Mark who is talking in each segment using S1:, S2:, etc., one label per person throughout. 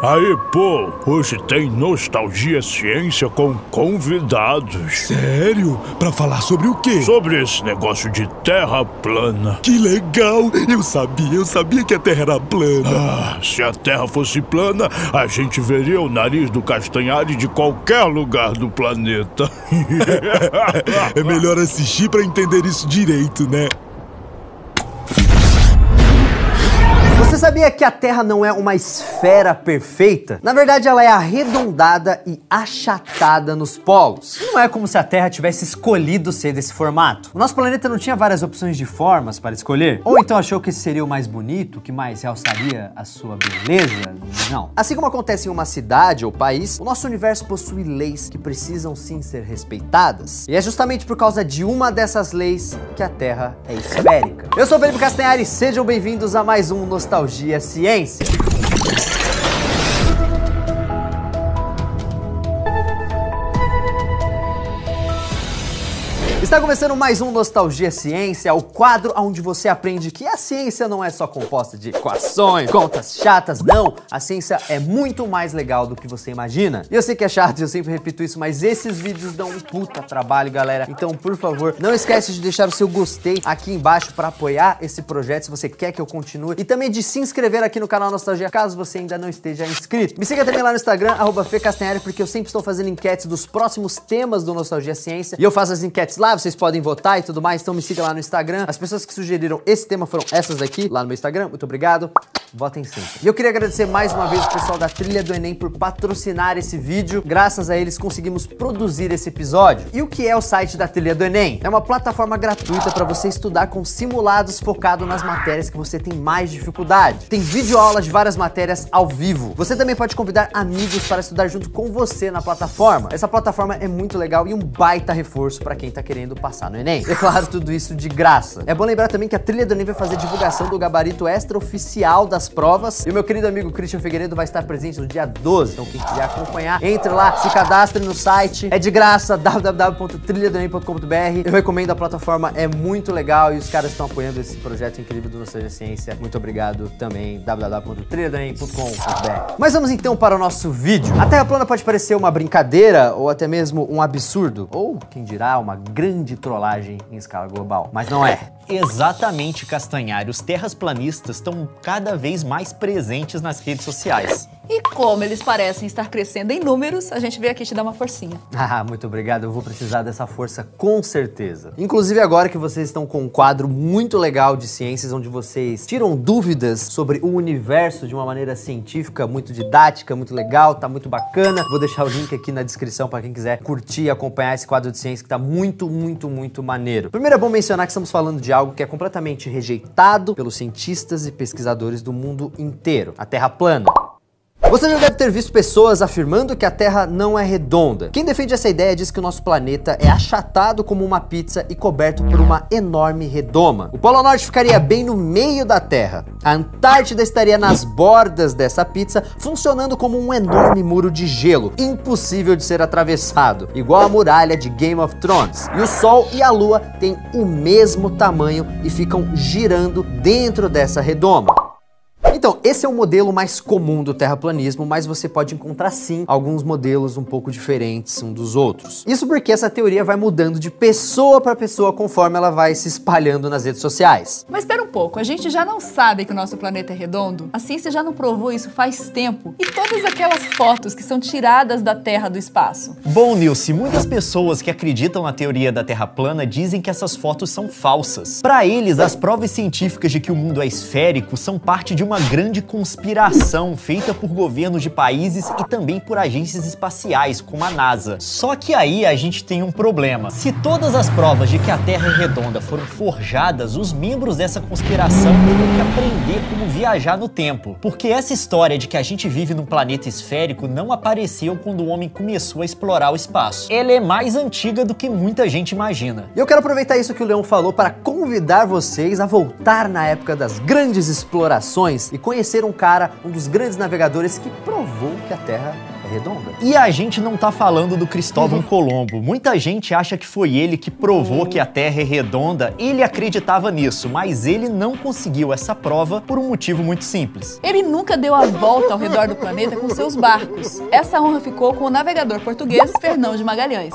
S1: Aí, pô, hoje tem Nostalgia Ciência com convidados.
S2: Sério? Pra falar sobre o quê?
S1: Sobre esse negócio de terra plana.
S2: Que legal! Eu sabia que a Terra era plana.
S1: Se a Terra fosse plana, a gente veria o nariz do Castanhari de qualquer lugar do planeta.
S2: É melhor assistir pra entender isso direito, né?
S3: Você sabia que a Terra não é uma esfera perfeita? Na verdade, ela é arredondada e achatada nos polos. Não é como se a Terra tivesse escolhido ser desse formato. O nosso planeta não tinha várias opções de formas para escolher? Ou então achou que esse seria o mais bonito, que mais realçaria a sua beleza? Não. Assim como acontece em uma cidade ou país, o nosso universo possui leis que precisam sim ser respeitadas. E é justamente por causa de uma dessas leis que a Terra é esférica. Eu sou o Felipe Castanhari e sejam bem-vindos a mais um Nostalgia Ciência. Está começando mais um Nostalgia Ciência, o quadro onde você aprende que a ciência não é só composta de equações, contas chatas, não. A ciência é muito mais legal do que você imagina. E eu sei que é chato, eu sempre repito isso, mas esses vídeos dão um puta trabalho, galera. Então, por favor, não esquece de deixar o seu gostei aqui embaixo para apoiar esse projeto, se você quer que eu continue. E também de se inscrever aqui no canal Nostalgia, caso você ainda não esteja inscrito. Me siga também lá no Instagram, @FeCastanhari, porque eu sempre estou fazendo enquetes dos próximos temas do Nostalgia Ciência. E eu faço as enquetes lá, vocês podem votar e tudo mais, então me siga lá no Instagram. As pessoas que sugeriram esse tema foram essas aqui, lá no meu Instagram. Muito obrigado. Votem sempre. E eu queria agradecer mais uma vez o pessoal da Trilha do Enem por patrocinar esse vídeo. Graças a eles conseguimos produzir esse episódio. E o que é o site da Trilha do Enem? É uma plataforma gratuita para você estudar com simulados focado nas matérias que você tem mais dificuldade. Tem videoaulas de várias matérias ao vivo. Você também pode convidar amigos para estudar junto com você na plataforma. Essa plataforma é muito legal e um baita reforço para quem tá querendo passar no Enem. E claro, tudo isso de graça. É bom lembrar também que a Trilha do Enem vai fazer divulgação do gabarito extraoficial das provas. E o meu querido amigo Christian Figueiredo vai estar presente no dia 12. Então quem quiser acompanhar, entre lá, se cadastre no site. É de graça, www.trilhadoenem.com.br. Eu recomendo a plataforma, é muito legal e os caras estão apoiando esse projeto incrível do Nostalgia Ciência. Muito obrigado também, www.trilhadoenem.com.br. Mas vamos então para o nosso vídeo. A Terra plana pode parecer uma brincadeira ou até mesmo um absurdo, ou quem dirá, uma grande trollagem em escala global, mas não é.
S4: Exatamente, Castanhari. Os terraplanistas estão cada vez mais presentes nas redes sociais.
S5: E como eles parecem estar crescendo em números, a gente veio aqui te dar uma forcinha.
S3: Ah, muito obrigado. Eu vou precisar dessa força com certeza. Inclusive agora que vocês estão com um quadro muito legal de ciências, onde vocês tiram dúvidas sobre o universo de uma maneira científica, muito didática, muito legal, tá muito bacana. Vou deixar o link aqui na descrição para quem quiser curtir e acompanhar esse quadro de ciência que tá muito maneiro. Primeiro é bom mencionar que estamos falando de algo que é completamente rejeitado pelos cientistas e pesquisadores do mundo inteiro: a Terra plana. Você já deve ter visto pessoas afirmando que a Terra não é redonda. Quem defende essa ideia diz que o nosso planeta é achatado como uma pizza e coberto por uma enorme redoma. O Polo Norte ficaria bem no meio da Terra. A Antártida estaria nas bordas dessa pizza, funcionando como um enorme muro de gelo, impossível de ser atravessado, igual a muralha de Game of Thrones. E o Sol e a Lua têm o mesmo tamanho e ficam girando dentro dessa redoma. Então, esse é o modelo mais comum do terraplanismo, mas você pode encontrar sim alguns modelos um pouco diferentes um dos outros. Isso porque essa teoria vai mudando de pessoa para pessoa conforme ela vai se espalhando nas redes sociais.
S5: Mas espera um pouco, a gente já não sabe que o nosso planeta é redondo? A ciência já não provou isso faz tempo. E todas aquelas fotos que são tiradas da Terra do espaço?
S4: Bom, Nilce, muitas pessoas que acreditam na teoria da Terra plana dizem que essas fotos são falsas. Para eles, as provas científicas de que o mundo é esférico são parte de uma grande conspiração feita por governos de países e também por agências espaciais, como a NASA. Só que aí a gente tem um problema. Se todas as provas de que a Terra é redonda foram forjadas, os membros dessa conspiração teriam que aprender como viajar no tempo. Porque essa história de que a gente vive num planeta esférico não apareceu quando o homem começou a explorar o espaço. Ela é mais antiga do que muita gente imagina.
S3: E eu quero aproveitar isso que o Leão falou para convidar vocês a voltar na época das grandes explorações Magalhães e conhecer um cara, um dos grandes navegadores que provou que a Terra é redonda.
S4: E a gente não tá falando do Cristóvão Colombo. Muita gente acha que foi ele que provou que a Terra é redonda. Ele acreditava nisso, mas ele não conseguiu essa prova por um motivo muito simples.
S5: Ele nunca deu a volta ao redor do planeta com seus barcos. Essa honra ficou com o navegador português Fernão de Magalhães.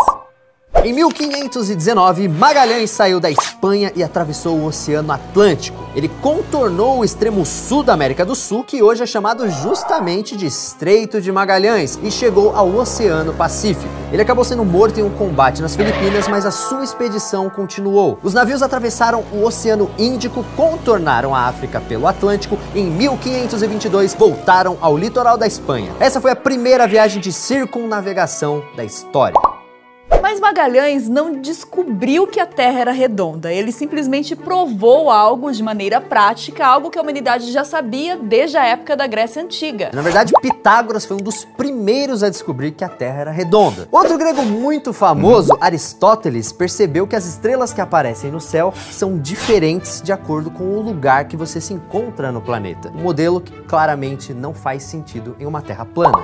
S3: Em 1519, Magalhães saiu da Espanha e atravessou o Oceano Atlântico. Ele contornou o extremo sul da América do Sul, que hoje é chamado justamente de Estreito de Magalhães, e chegou ao Oceano Pacífico. Ele acabou sendo morto em um combate nas Filipinas, mas a sua expedição continuou. Os navios atravessaram o Oceano Índico, contornaram a África pelo Atlântico e em 1522 voltaram ao litoral da Espanha. Essa foi a primeira viagem de circunnavegação da história.
S5: Mas Magalhães não descobriu que a Terra era redonda, ele simplesmente provou algo de maneira prática, algo que a humanidade já sabia desde a época da Grécia Antiga.
S3: Na verdade, Pitágoras foi um dos primeiros a descobrir que a Terra era redonda. Outro grego muito famoso, Aristóteles, percebeu que as estrelas que aparecem no céu são diferentes de acordo com o lugar que você se encontra no planeta. Um modelo que claramente não faz sentido em uma Terra plana.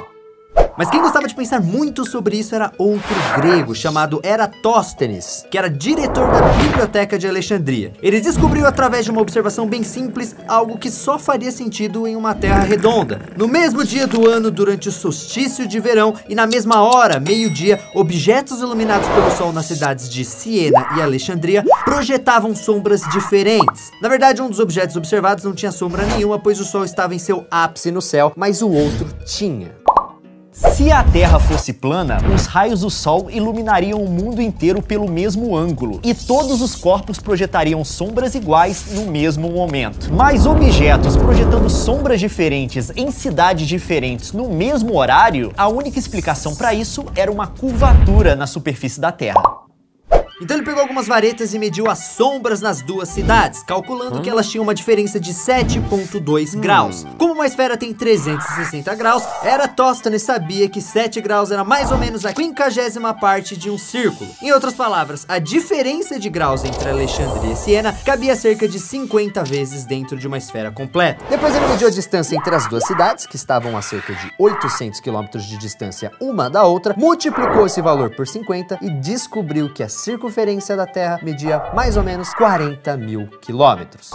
S3: Mas quem gostava de pensar muito sobre isso era outro grego, chamado Eratóstenes, que era diretor da Biblioteca de Alexandria. Ele descobriu através de uma observação bem simples, algo que só faria sentido em uma terra redonda. No mesmo dia do ano, durante o solstício de verão, e na mesma hora, meio-dia, objetos iluminados pelo sol nas cidades de Siena e Alexandria projetavam sombras diferentes. Na verdade, um dos objetos observados não tinha sombra nenhuma, pois o sol estava em seu ápice no céu, mas o outro tinha.
S4: Se a Terra fosse plana, os raios do Sol iluminariam o mundo inteiro pelo mesmo ângulo, e todos os corpos projetariam sombras iguais no mesmo momento. Mas objetos projetando sombras diferentes em cidades diferentes no mesmo horário, a única explicação para isso era uma curvatura na superfície da Terra.
S3: Então ele pegou algumas varetas e mediu as sombras nas duas cidades, calculando que elas tinham uma diferença de 7,2 graus. Como uma esfera tem 360 graus, Eratóstenes sabia que 7 graus era mais ou menos a 50ª parte de um círculo. Em outras palavras, a diferença de graus entre Alexandria e Siena cabia cerca de 50 vezes dentro de uma esfera completa. Depois ele mediu a distância entre as duas cidades, que estavam a cerca de 800 quilômetros de distância uma da outra, multiplicou esse valor por 50 e descobriu que a circunferência da Terra media mais ou menos 40.000 quilômetros.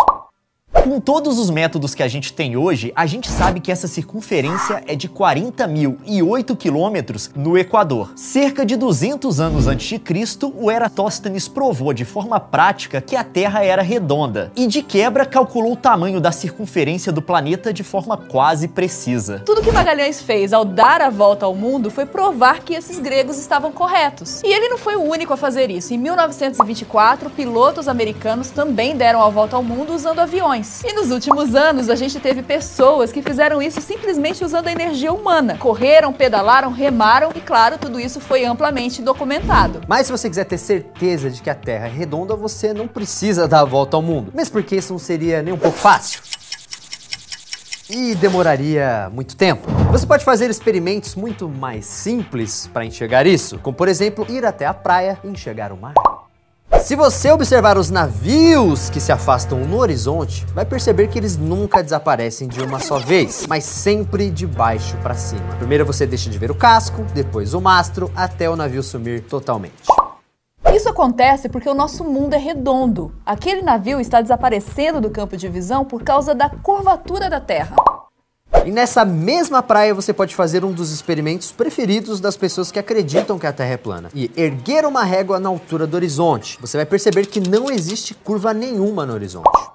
S4: Com todos os métodos que a gente tem hoje, a gente sabe que essa circunferência é de 40.008 quilômetros no Equador. Cerca de 200 anos antes de Cristo, o Eratóstenes provou de forma prática que a Terra era redonda e, de quebra, calculou o tamanho da circunferência do planeta de forma quase precisa.
S5: Tudo que Magalhães fez ao dar a volta ao mundo foi provar que esses gregos estavam corretos. E ele não foi o único a fazer isso. Em 1924, pilotos americanos também deram a volta ao mundo usando aviões. E nos últimos anos, a gente teve pessoas que fizeram isso simplesmente usando a energia humana. Correram, pedalaram, remaram e, claro, tudo isso foi amplamente documentado.
S3: Mas se você quiser ter certeza de que a Terra é redonda, você não precisa dar a volta ao mundo. Mesmo porque isso não seria nem um pouco fácil. E demoraria muito tempo. Você pode fazer experimentos muito mais simples para enxergar isso, como por exemplo, ir até a praia e enxergar o mar. Se você observar os navios que se afastam no horizonte, vai perceber que eles nunca desaparecem de uma só vez, mas sempre de baixo para cima. Primeiro você deixa de ver o casco, depois o mastro, até o navio sumir totalmente.
S5: Isso acontece porque o nosso mundo é redondo. Aquele navio está desaparecendo do campo de visão por causa da curvatura da Terra.
S3: E nessa mesma praia você pode fazer um dos experimentos preferidos das pessoas que acreditam que a Terra é plana. E erguer uma régua na altura do horizonte. Você vai perceber que não existe curva nenhuma no horizonte.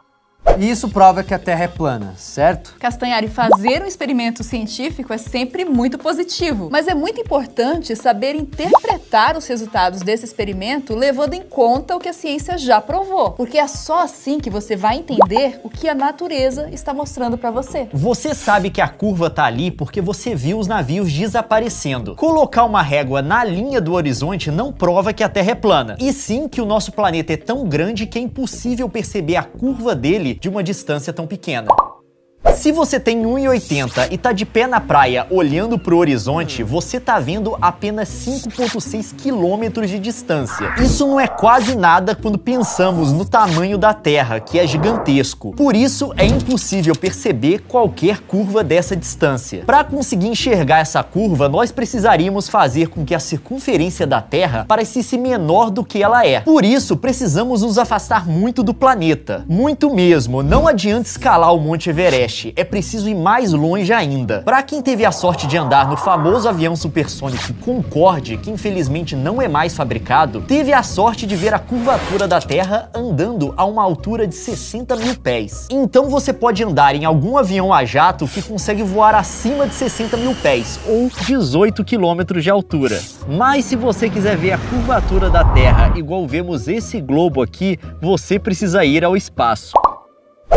S3: E isso prova que a Terra é plana, certo?
S5: Castanhari, fazer um experimento científico é sempre muito positivo, mas é muito importante saber interpretar os resultados desse experimento levando em conta o que a ciência já provou, porque é só assim que você vai entender o que a natureza está mostrando para você.
S4: Você sabe que a curva tá ali porque você viu os navios desaparecendo. Colocar uma régua na linha do horizonte não prova que a Terra é plana, e sim que o nosso planeta é tão grande que é impossível perceber a curva dele de uma distância tão pequena. Se você tem 1,80 e tá de pé na praia olhando pro horizonte, você tá vendo apenas 5,6 quilômetros de distância. Isso não é quase nada quando pensamos no tamanho da Terra, que é gigantesco. Por isso, é impossível perceber qualquer curva dessa distância. Para conseguir enxergar essa curva, nós precisaríamos fazer com que a circunferência da Terra parecesse menor do que ela é. Por isso, precisamos nos afastar muito do planeta. Muito mesmo. Não adianta escalar o Monte Everest. É preciso ir mais longe ainda. Para quem teve a sorte de andar no famoso avião supersônico Concorde, que infelizmente não é mais fabricado, teve a sorte de ver a curvatura da Terra andando a uma altura de 60 mil pés. Então você pode andar em algum avião a jato que consegue voar acima de 60 mil pés, ou 18 quilômetros de altura. Mas se você quiser ver a curvatura da Terra igual vemos esse globo aqui, você precisa ir ao espaço.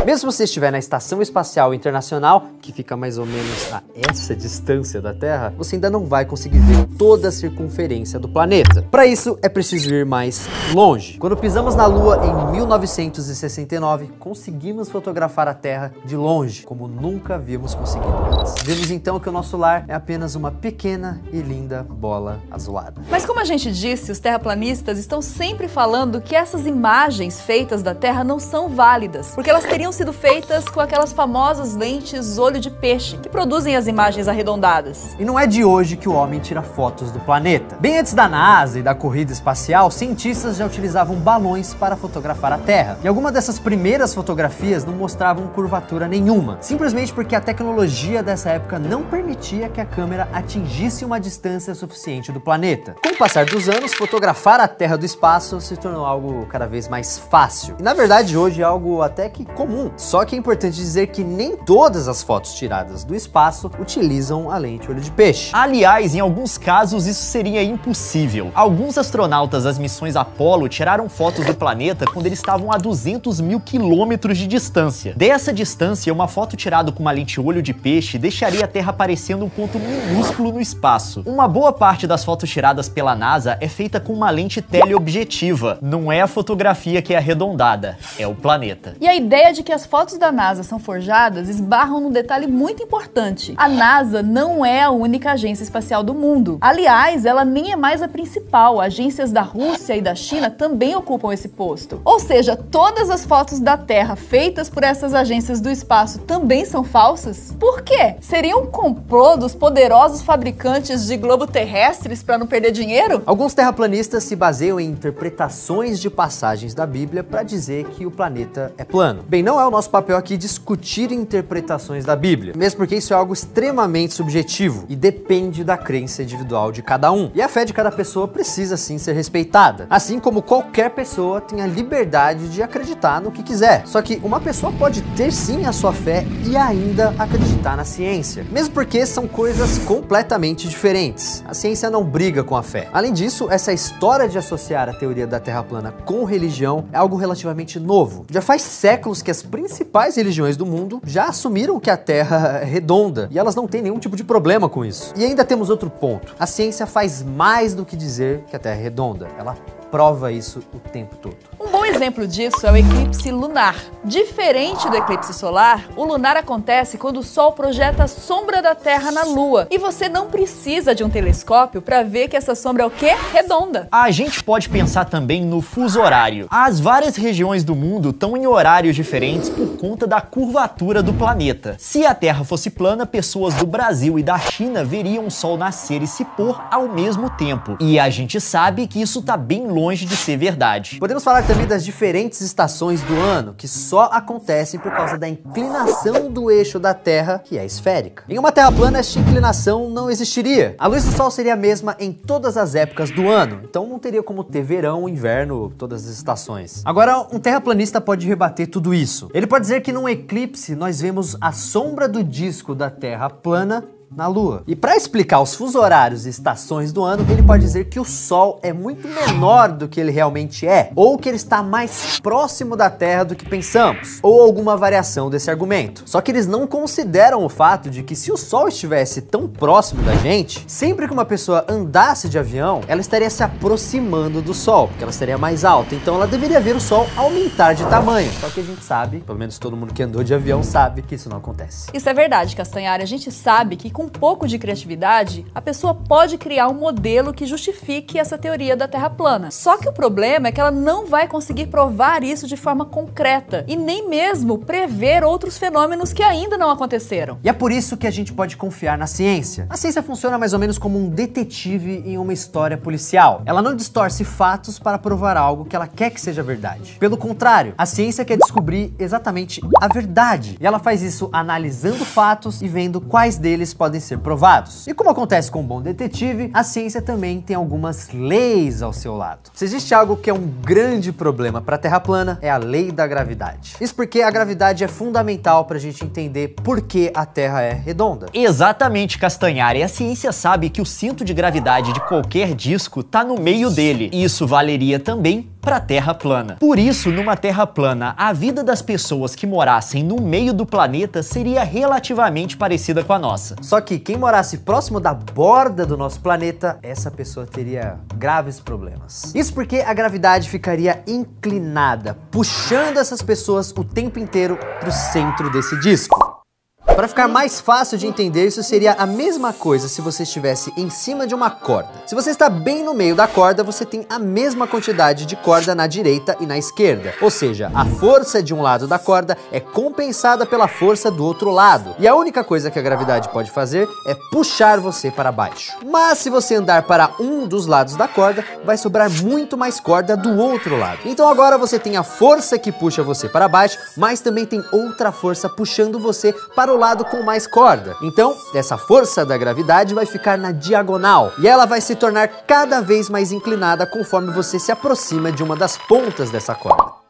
S3: Mesmo se você estiver na Estação Espacial Internacional, que fica mais ou menos a essa distância da Terra, você ainda não vai conseguir ver toda a circunferência do planeta. Para isso, é preciso ir mais longe. Quando pisamos na Lua em 1969, conseguimos fotografar a Terra de longe, como nunca havíamos conseguido antes. Vemos então que o nosso lar é apenas uma pequena e linda bola azulada.
S5: Mas como a gente disse, os terraplanistas estão sempre falando que essas imagens feitas da Terra não são válidas, porque elas teriam sido feitas com aquelas famosas lentes olho de peixe, que produzem as imagens arredondadas.
S3: E não é de hoje que o homem tira fotos do planeta. Bem antes da NASA e da corrida espacial, cientistas já utilizavam balões para fotografar a Terra. E algumas dessas primeiras fotografias não mostravam curvatura nenhuma, simplesmente porque a tecnologia dessa época não permitia que a câmera atingisse uma distância suficiente do planeta. Com o passar dos anos, fotografar a Terra do espaço se tornou algo cada vez mais fácil. E na verdade hoje é algo até que comum. Só que é importante dizer que nem todas as fotos tiradas do espaço utilizam a lente olho de peixe.
S4: Aliás, em alguns casos isso seria impossível. Alguns astronautas das missões Apollo tiraram fotos do planeta quando eles estavam a 200 mil quilômetros de distância. Dessa distância, uma foto tirada com uma lente olho de peixe deixaria a Terra parecendo um ponto minúsculo no espaço. Uma boa parte das fotos tiradas pela NASA é feita com uma lente teleobjetiva. Não é a fotografia que é arredondada, é o planeta.
S5: E a ideia de que as fotos da NASA são forjadas esbarram num detalhe muito importante. A NASA não é a única agência espacial do mundo. Aliás, ela nem é mais a principal. Agências da Rússia e da China também ocupam esse posto. Ou seja, todas as fotos da Terra feitas por essas agências do espaço também são falsas? Por quê? Seria um complô dos poderosos fabricantes de globo terrestres para não perder dinheiro?
S3: Alguns terraplanistas se baseiam em interpretações de passagens da Bíblia para dizer que o planeta é plano. Bem, não é o nosso papel aqui discutir interpretações da Bíblia, mesmo porque isso é algo extremamente subjetivo e depende da crença individual de cada um. E a fé de cada pessoa precisa sim ser respeitada, assim como qualquer pessoa tem a liberdade de acreditar no que quiser. Só que uma pessoa pode ter sim a sua fé e ainda acreditar na ciência, mesmo porque são coisas completamente diferentes. A ciência não briga com a fé. Além disso, essa história de associar a teoria da Terra plana com religião é algo relativamente novo. Já faz séculos que as principais religiões do mundo já assumiram que a Terra é redonda e elas não têm nenhum tipo de problema com isso. E ainda temos outro ponto. A ciência faz mais do que dizer que a Terra é redonda. Ela prova isso o tempo todo.
S5: Um bom exemplo disso é o eclipse lunar. Diferente do eclipse solar, o lunar acontece quando o Sol projeta a sombra da Terra na Lua. E você não precisa de um telescópio para ver que essa sombra é o quê? Redonda.
S4: A gente pode pensar também no fuso horário. As várias regiões do mundo estão em horários diferentes por conta da curvatura do planeta. Se a Terra fosse plana, pessoas do Brasil e da China veriam o Sol nascer e se pôr ao mesmo tempo. E a gente sabe que isso tá bem longe de ser verdade.
S3: Podemos falar também das diferentes estações do ano, que só acontecem por causa da inclinação do eixo da Terra, que é esférica. Em uma Terra plana, esta inclinação não existiria. A luz do Sol seria a mesma em todas as épocas do ano, então não teria como ter verão, inverno, todas as estações. Agora, um terraplanista pode rebater tudo isso. Ele pode dizer que num eclipse nós vemos a sombra do disco da Terra plana na Lua. E para explicar os fusos horários e estações do ano, ele pode dizer que o Sol é muito menor do que ele realmente é, ou que ele está mais próximo da Terra do que pensamos, ou alguma variação desse argumento. Só que eles não consideram o fato de que se o Sol estivesse tão próximo da gente, sempre que uma pessoa andasse de avião, ela estaria se aproximando do Sol, porque ela estaria mais alta, então ela deveria ver o Sol aumentar de tamanho. Só que a gente sabe, pelo menos todo mundo que andou de avião sabe, que isso não acontece.
S5: Isso é verdade, Castanhari. A gente sabe que com um pouco de criatividade, a pessoa pode criar um modelo que justifique essa teoria da Terra plana. Só que o problema é que ela não vai conseguir provar isso de forma concreta e nem mesmo prever outros fenômenos que ainda não aconteceram.
S3: E é por isso que a gente pode confiar na ciência. A ciência funciona mais ou menos como um detetive em uma história policial. Ela não distorce fatos para provar algo que ela quer que seja verdade. Pelo contrário, a ciência quer descobrir exatamente a verdade. E ela faz isso analisando fatos e vendo quais deles podem ser provados. E como acontece com um bom detetive, a ciência também tem algumas leis ao seu lado. Se existe algo que é um grande problema para a Terra plana, é a lei da gravidade. Isso porque a gravidade é fundamental para a gente entender por que a Terra é redonda.
S4: Exatamente, Castanhari. A ciência sabe que o centro de gravidade de qualquer disco está no meio dele. E isso valeria também para a Terra plana. Por isso, numa Terra plana, a vida das pessoas que morassem no meio do planeta seria relativamente parecida com a nossa.
S3: Só que quem morasse próximo da borda do nosso planeta, essa pessoa teria graves problemas. Isso porque a gravidade ficaria inclinada, puxando essas pessoas o tempo inteiro para o centro desse disco. Para ficar mais fácil de entender, isso seria a mesma coisa se você estivesse em cima de uma corda. Se você está bem no meio da corda, você tem a mesma quantidade de corda na direita e na esquerda. Ou seja, a força de um lado da corda é compensada pela força do outro lado. E a única coisa que a gravidade pode fazer é puxar você para baixo. Mas se você andar para um dos lados da corda, vai sobrar muito mais corda do outro lado. Então agora você tem a força que puxa você para baixo, mas também tem outra força puxando você para o lado com mais corda. Então, essa força da gravidade vai ficar na diagonal e ela vai se tornar cada vez mais inclinada conforme você se aproxima de uma das pontas dessa corda.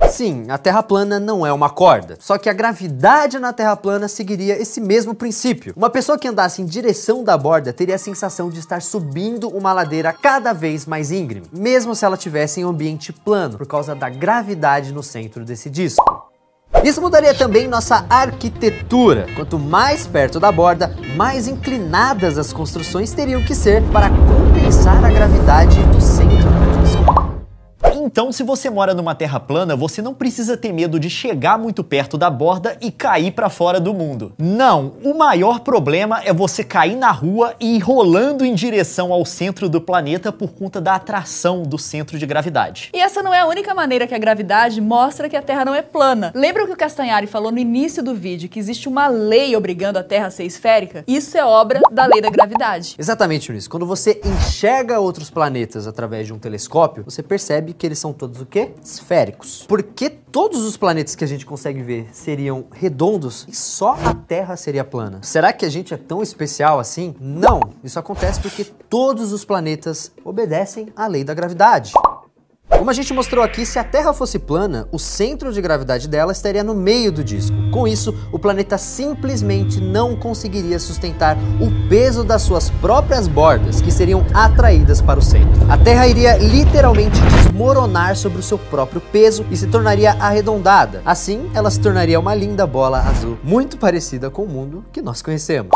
S3: Sim, a Terra plana não é uma corda, só que a gravidade na Terra plana seguiria esse mesmo princípio. Uma pessoa que andasse em direção da borda teria a sensação de estar subindo uma ladeira cada vez mais íngreme, mesmo se ela estivesse em um ambiente plano, por causa da gravidade no centro desse disco. Isso mudaria também nossa arquitetura. Quanto mais perto da borda, mais inclinadas as construções teriam que ser para compensar a gravidade do centro do disco.
S4: Então, se você mora numa terra plana, você não precisa ter medo de chegar muito perto da borda e cair para fora do mundo. Não, o maior problema é você cair na rua e ir rolando em direção ao centro do planeta por conta da atração do centro de gravidade.
S5: E essa não é a única maneira que a gravidade mostra que a Terra não é plana. Lembra o que o Castanhari falou no início do vídeo, que existe uma lei obrigando a Terra a ser esférica? Isso é obra da lei da gravidade.
S3: Exatamente, Eunice. Quando você enxerga outros planetas através de um telescópio, você percebe que eles são todos o quê? Esféricos. Por que todos os planetas que a gente consegue ver seriam redondos e só a Terra seria plana? Será que a gente é tão especial assim? Não! Isso acontece porque todos os planetas obedecem à lei da gravidade. Como a gente mostrou aqui, se a Terra fosse plana, o centro de gravidade dela estaria no meio do disco. Com isso, o planeta simplesmente não conseguiria sustentar o peso das suas próprias bordas, que seriam atraídas para o centro. A Terra iria literalmente desmoronar sobre o seu próprio peso e se tornaria arredondada. Assim, ela se tornaria uma linda bola azul, muito parecida com o mundo que nós conhecemos.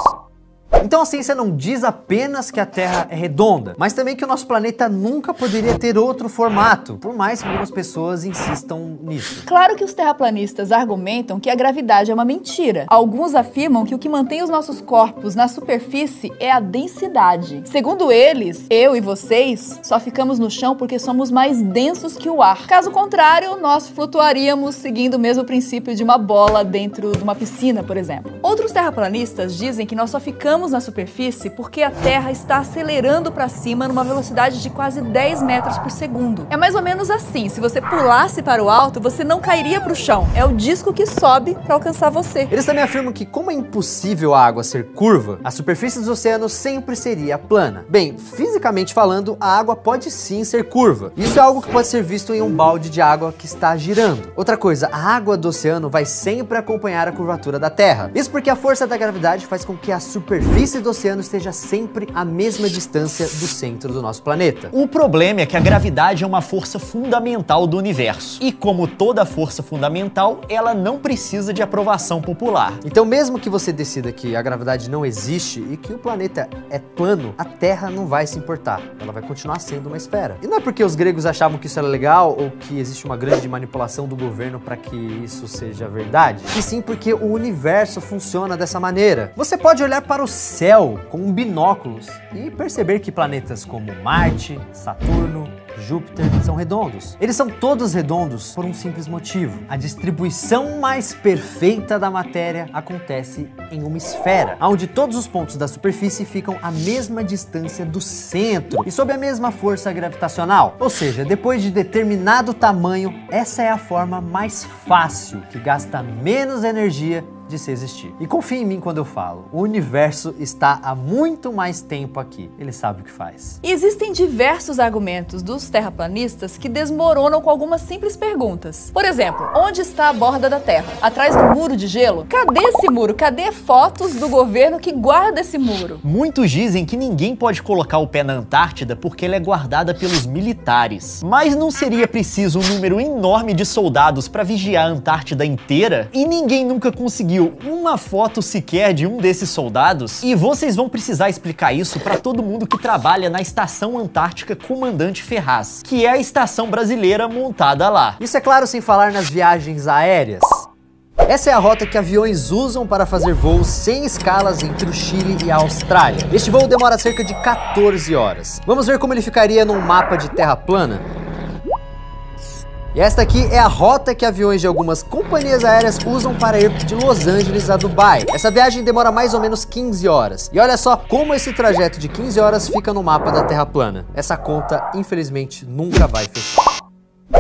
S3: Então a ciência não diz apenas que a Terra é redonda, mas também que o nosso planeta nunca poderia ter outro formato, por mais que algumas pessoas insistam nisso.
S5: Claro que os terraplanistas argumentam que a gravidade é uma mentira. Alguns afirmam que o que mantém os nossos corpos na superfície é a densidade. Segundo eles, eu e vocês só ficamos no chão porque somos mais densos que o ar. Caso contrário, nós flutuaríamos seguindo o mesmo princípio de uma bola dentro de uma piscina, por exemplo. Outros terraplanistas dizem que nós só ficamos na superfície porque a Terra está acelerando para cima numa velocidade de quase 10 metros por segundo. É mais ou menos assim, se você pulasse para o alto, você não cairia para o chão. É o disco que sobe para alcançar você.
S3: Eles também afirmam que, como é impossível a água ser curva, a superfície dos oceanos sempre seria plana. Bem, fisicamente falando, a água pode sim ser curva. Isso é algo que pode ser visto em um balde de água que está girando. Outra coisa, a água do oceano vai sempre acompanhar a curvatura da Terra. Isso porque a força da gravidade faz com que a superfície superfície do oceano esteja sempre à mesma distância do centro do nosso planeta.
S4: O problema é que a gravidade é uma força fundamental do universo. E como toda força fundamental, ela não precisa de aprovação popular.
S3: Então, mesmo que você decida que a gravidade não existe e que o planeta é plano, a Terra não vai se importar. Ela vai continuar sendo uma esfera. E não é porque os gregos achavam que isso era legal ou que existe uma grande manipulação do governo para que isso seja verdade, e sim porque o universo funciona dessa maneira. Você pode olhar para o céu com binóculos e perceber que planetas como Marte, Saturno, Júpiter são redondos. Eles são todos redondos por um simples motivo. A distribuição mais perfeita da matéria acontece em uma esfera, onde todos os pontos da superfície ficam à mesma distância do centro e sob a mesma força gravitacional. Ou seja, depois de determinado tamanho, essa é a forma mais fácil, que gasta menos energia de se existir. E confia em mim quando eu falo, o universo está há muito mais tempo aqui. Ele sabe o que faz.
S5: E existem diversos argumentos dos terraplanistas que desmoronam com algumas simples perguntas. Por exemplo, onde está a borda da Terra? Atrás do muro de gelo? Cadê esse muro? Cadê fotos do governo que guarda esse muro?
S4: Muitos dizem que ninguém pode colocar o pé na Antártida porque ela é guardada pelos militares. Mas não seria preciso um número enorme de soldados para vigiar a Antártida inteira? E ninguém nunca conseguiu uma foto sequer de um desses soldados? E vocês vão precisar explicar isso para todo mundo que trabalha na Estação Antártica Comandante Ferraz, que é a estação brasileira montada lá.
S3: Isso é claro sem falar nas viagens aéreas. Essa é a rota que aviões usam para fazer voos sem escalas entre o Chile e a Austrália. Este voo demora cerca de 14 horas. Vamos ver como ele ficaria num mapa de terra plana? E esta aqui é a rota que aviões de algumas companhias aéreas usam para ir de Los Angeles a Dubai. Essa viagem demora mais ou menos 15 horas. E olha só como esse trajeto de 15 horas fica no mapa da Terra plana. Essa conta, infelizmente, nunca vai fechar.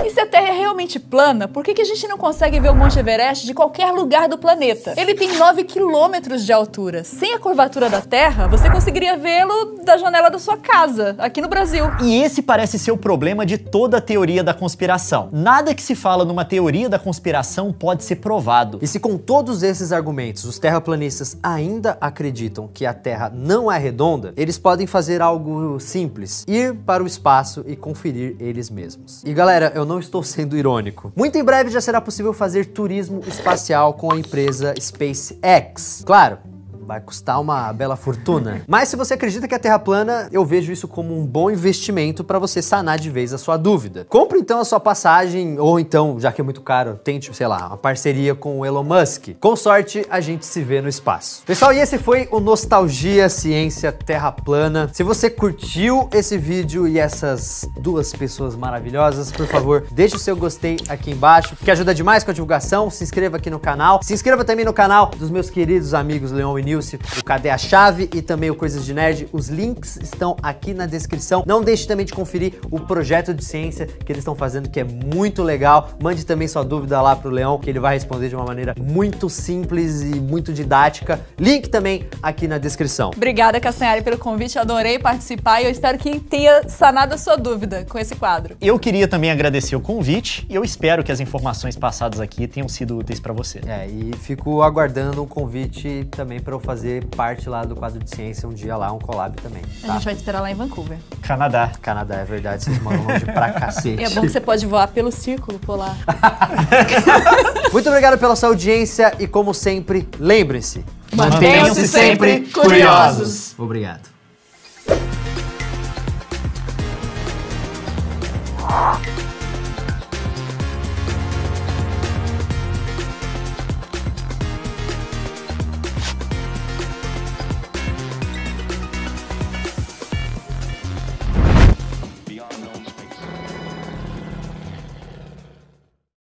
S5: E se a Terra é realmente plana, por que a gente não consegue ver o Monte Everest de qualquer lugar do planeta? Ele tem 9 quilômetros de altura. Sem a curvatura da Terra, você conseguiria vê-lo da janela da sua casa, aqui no Brasil.
S4: E esse parece ser o problema de toda a teoria da conspiração. Nada que se fala numa teoria da conspiração pode ser provado.
S3: E se com todos esses argumentos os terraplanistas ainda acreditam que a Terra não é redonda, eles podem fazer algo simples: ir para o espaço e conferir eles mesmos. E galera, eu não estou sendo irônico. Muito em breve já será possível fazer turismo espacial com a empresa SpaceX. Claro, vai custar uma bela fortuna. Mas se você acredita que a Terra é plana, eu vejo isso como um bom investimento para você sanar de vez a sua dúvida. Compre então a sua passagem, ou então, já que é muito caro, tente, sei lá, uma parceria com o Elon Musk. Com sorte, a gente se vê no espaço. Pessoal, e esse foi o Nostalgia Ciência Terra Plana. Se você curtiu esse vídeo e essas duas pessoas maravilhosas, por favor, deixe o seu gostei aqui embaixo, que ajuda demais com a divulgação. Se inscreva aqui no canal. Se inscreva também no canal dos meus queridos amigos Leon e Nilce, o Cadê a Chave e também o Coisas de Nerd. Os links estão aqui na descrição. Não deixe também de conferir o projeto de ciência que eles estão fazendo, que é muito legal. Mande também sua dúvida lá pro Leão, que ele vai responder de uma maneira muito simples e muito didática. Link também aqui na descrição.
S5: Obrigada, Castanhari, pelo convite. Eu adorei participar e eu espero que tenha sanado a sua dúvida com esse quadro.
S4: Eu queria também agradecer o convite e eu espero que as informações passadas aqui tenham sido úteis para você.
S3: E fico aguardando um convite também para eu fazer parte lá do quadro de ciência um dia lá, um collab também.
S5: A gente vai te esperar lá em Vancouver.
S4: Canadá.
S3: Canadá, é verdade, vocês moram longe pra cacete.
S5: E é bom que você pode voar pelo círculo polar.
S3: Muito obrigado pela sua audiência e, como sempre, lembrem-se,
S5: Mantenham-se sempre curiosos.
S3: Obrigado.